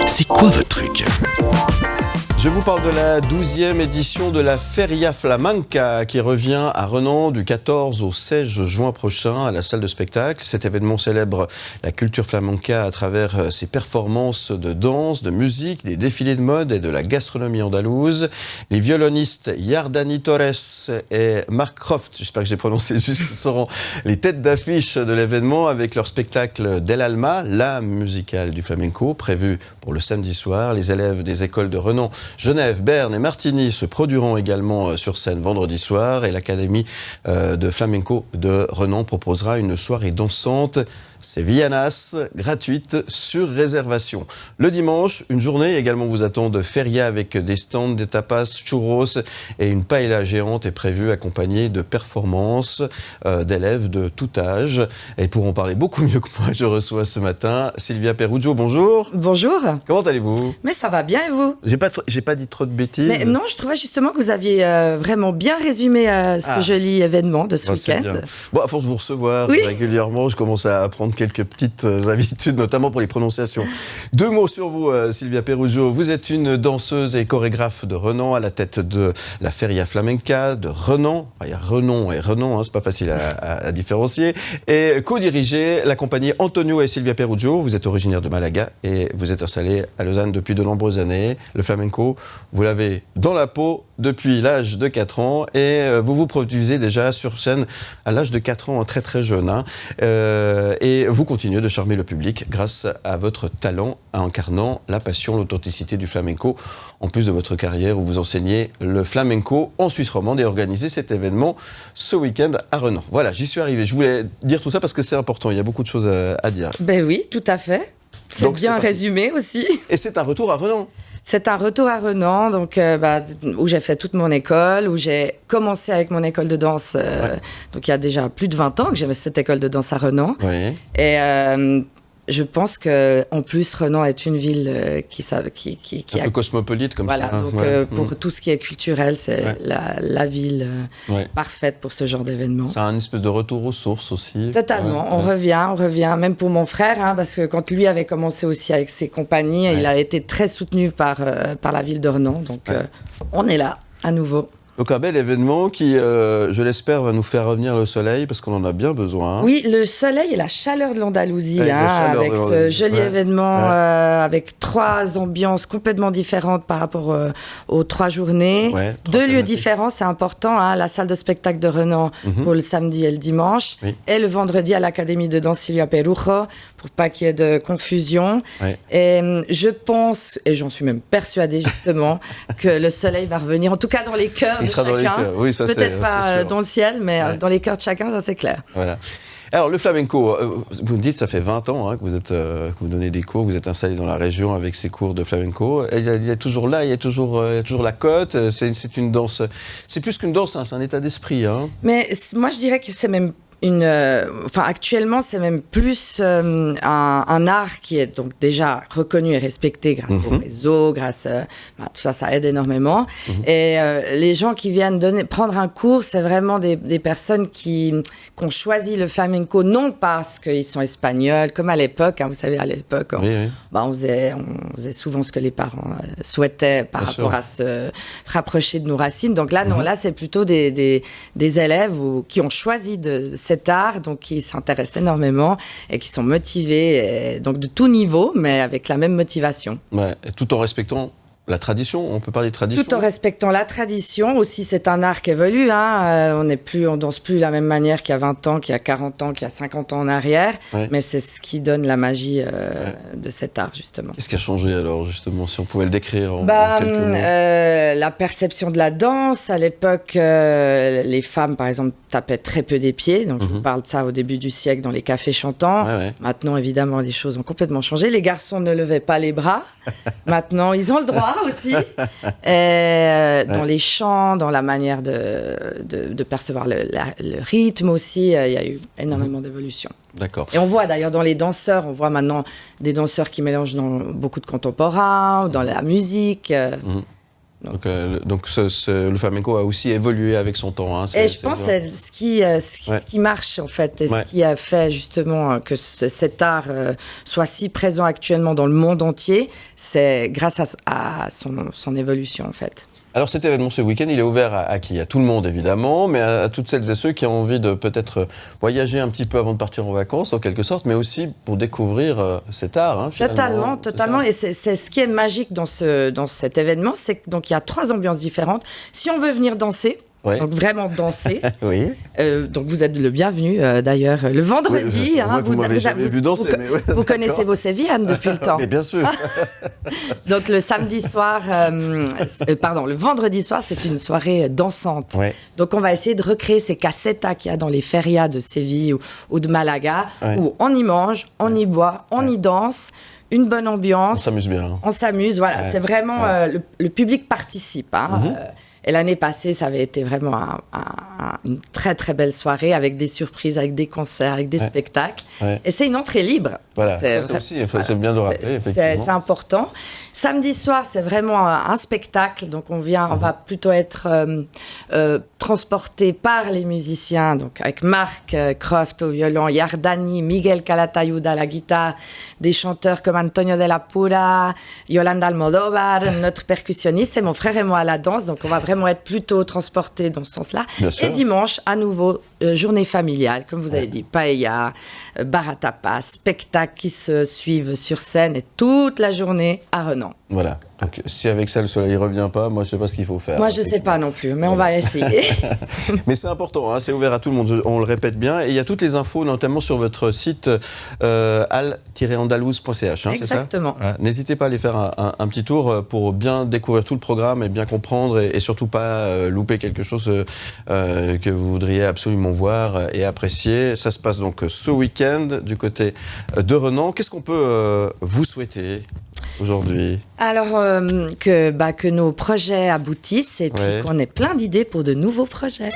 C'est quoi votre truc ? Je vous parle de la 12e édition de la Feria Flamenca qui revient à Renan du 14 au 16 juin prochain à la salle de spectacle. Cet événement célèbre la culture flamenca à travers ses performances de danse, de musique, des défilés de mode et de la gastronomie andalouse. Les violonistes Yardani Torres et Mark Croft, j'espère que j'ai prononcé juste, seront les têtes d'affiche de l'événement avec leur spectacle Del Alma, la musicale du flamenco, prévu pour le samedi soir. Les élèves des écoles de Renan, Genève, Berne et Martigny se produiront également sur scène vendredi soir et l'Académie de flamenco de Renan proposera une soirée dansante Sevillanas, gratuite sur réservation. Le dimanche, une journée également vous attend de feria avec des stands, des tapas, churros et une paella géante est prévue accompagnée de performances d'élèves de tout âge. Et pour en parler beaucoup mieux que moi, je reçois ce matin Silvia Peruggio. Bonjour. Bonjour. Comment allez-vous ? Mais ça va bien et vous ? J'ai pas dit trop de bêtises. Mais non, je trouvais justement que vous aviez vraiment bien résumé ce joli événement de ce week-end. Bon, à force de vous recevoir régulièrement, je commence à apprendre quelques petites habitudes, notamment pour les prononciations. Deux mots sur vous, Silvia Peruggio. Vous êtes une danseuse et chorégraphe de Renan à la tête de la Feria Flamenca de Renan. Il y a Renan et Renan, c'est pas facile à différencier. Et co-dirigez la compagnie Antonio et Silvia Peruggio. Vous êtes originaire de Malaga et vous êtes installée à Lausanne depuis de nombreuses années. Le flamenco, vous l'avez dans la peau depuis l'âge de 4 ans et vous vous produisez déjà sur scène à l'âge de 4 ans, très très jeune. Et vous continuez de charmer le public grâce à votre talent à incarnant la passion, l'authenticité du flamenco, en plus de votre carrière où vous enseignez le flamenco en Suisse romande et organisez cet événement ce week-end à Renan. Voilà, j'y suis arrivé. Je voulais dire tout ça parce que c'est important, il y a beaucoup de choses à dire. Ben oui, tout à fait. C'est bien résumé aussi. Et c'est un retour à Renan. C'est un retour à Renan, donc, où j'ai fait toute mon école, où j'ai commencé avec mon école de danse. Donc il y a déjà plus de 20 ans que j'avais cette école de danse à Renan. Oui. Et je pense qu'en plus, Renan est une ville qui un peu cosmopolite comme voilà, ça. Voilà, donc pour tout ce qui est culturel, c'est la ville parfaite pour ce genre d'événement. C'est un espèce de retour aux sources aussi. Totalement, on revient, même pour mon frère, parce que quand lui avait commencé aussi avec ses compagnies, il a été très soutenu par la ville de Renan, donc on est là, à nouveau. Donc un bel événement qui, je l'espère, va nous faire revenir le soleil, parce qu'on en a bien besoin. Oui, le soleil et la chaleur de l'Andalousie, avec ce joli événement, avec 3 ambiances complètement différentes par rapport aux 3 journées. 2 lieux différents, c'est important, la salle de spectacle de Renan pour le samedi et le dimanche, et le vendredi à l'Académie de danse Silvia Peruggio, pour pas qu'il y ait de confusion. Et je pense, et j'en suis même persuadée justement, que le soleil va revenir, en tout cas dans les cœurs. Il sera dans les cœurs. Oui, ça, peut-être pas dans le ciel, mais dans les cœurs de chacun, ça c'est clair. Voilà. Alors le flamenco, vous me dites ça fait 20 ans que que vous donnez des cours, vous êtes installé dans la région avec ces cours de flamenco. Il est toujours là, il y a toujours la cote. C'est une danse, c'est plus qu'une danse, c'est un état d'esprit. Mais moi je dirais que c'est même actuellement, c'est même plus un art qui est donc déjà reconnu et respecté grâce au réseau, tout ça, ça aide énormément. Et les gens qui viennent prendre un cours, c'est vraiment des personnes qui ont choisi le flamenco, non parce qu'ils sont espagnols, comme à l'époque, vous savez, à l'époque, on faisait souvent ce que les parents souhaitaient par rapport à se rapprocher de nos racines. Donc là, non, là, c'est plutôt des élèves qui ont choisi cet art, donc qui s'intéressent énormément et qui sont motivés, donc de tout niveau, mais avec la même motivation. Et tout en respectant la tradition, on peut parler de tradition. Tout en respectant la tradition, aussi c'est un art qui évolue, on danse plus de la même manière qu'il y a 20 ans, qu'il y a 40 ans, qu'il y a 50 ans en arrière, mais c'est ce qui donne la magie de cet art, justement. Qu'est-ce qui a changé alors, justement, si on pouvait le décrire en quelques mots ? La perception de la danse, à l'époque, les femmes, par exemple, tapaient très peu des pieds, donc je vous parle de ça au début du siècle dans les cafés chantants. Maintenant, évidemment, les choses ont complètement changé. Les garçons ne levaient pas les bras. Maintenant, ils ont le droit aussi. Dans les chants, dans la manière de percevoir le rythme aussi, il y a eu énormément d'évolution. D'accord. Et on voit d'ailleurs dans les danseurs, on voit maintenant des danseurs qui mélangent dans beaucoup de contemporain, dans la musique. Donc le flamenco a aussi évolué avec son temps. Hein, et je pense que c'est ce qui marche en fait, et ce qui a fait justement que cet art soit si présent actuellement dans le monde entier, c'est grâce à son évolution en fait. Alors cet événement ce week-end, il est ouvert à qui ? À tout le monde évidemment, mais à toutes celles et ceux qui ont envie de peut-être voyager un petit peu avant de partir en vacances en quelque sorte, mais aussi pour découvrir cet art. Hein, Totalement. Et c'est ce qui est magique dans cet événement, c'est que donc il y a 3 ambiances différentes. Si on veut venir danser, donc vraiment danser. Oui. Donc vous êtes le bienvenu d'ailleurs le vendredi. Oui, vous m'avez jamais vu danser. Vous connaissez vos sévillanes depuis le temps. Mais bien sûr. Donc le samedi soir, le vendredi soir, c'est une soirée dansante. Ouais. Donc on va essayer de recréer ces casetas qu'il y a dans les ferias de Séville ou de Malaga, où on y mange, on y boit, on y danse. Une bonne ambiance. On s'amuse bien. On s'amuse, voilà. Ouais. C'est vraiment le public participe. Hein. Et l'année passée, ça avait été vraiment une très très belle soirée avec des surprises, avec des concerts, avec des spectacles. Ouais. Et c'est une entrée libre. Voilà, c'est bien de rappeler, effectivement. C'est important. Samedi soir, c'est vraiment un spectacle. Donc on va plutôt être transporté par les musiciens, donc avec Marc Croft au violon, Yardani, Miguel Calatayud à la guitare, des chanteurs comme Antonio de la Pura, Yolanda Almodóvar, notre percussionniste, et mon frère et moi à la danse. Donc on va vraiment être plutôt transportés dans ce sens-là. Et dimanche, à nouveau, journée familiale, comme vous avez dit, paella, bar à tapas, spectacle qui se suivent sur scène et toute la journée à Renan. Voilà. Donc, si avec ça le soleil ne revient pas, moi je ne sais pas ce qu'il faut faire. Moi je ne sais pas non plus, mais on va essayer. Mais c'est important, hein, c'est ouvert à tout le monde, on le répète bien. Et il y a toutes les infos, notamment sur votre site al-andalouse.ch, hein, exactement. C'est ça n'hésitez pas à aller faire un petit tour pour bien découvrir tout le programme et bien comprendre et surtout pas louper quelque chose que vous voudriez absolument voir et apprécier. Ça se passe donc ce week-end du côté de Renan. Qu'est-ce qu'on peut vous souhaiter aujourd'hui? Alors, que nos projets aboutissent et puis qu'on ait plein d'idées pour de nouveaux projets.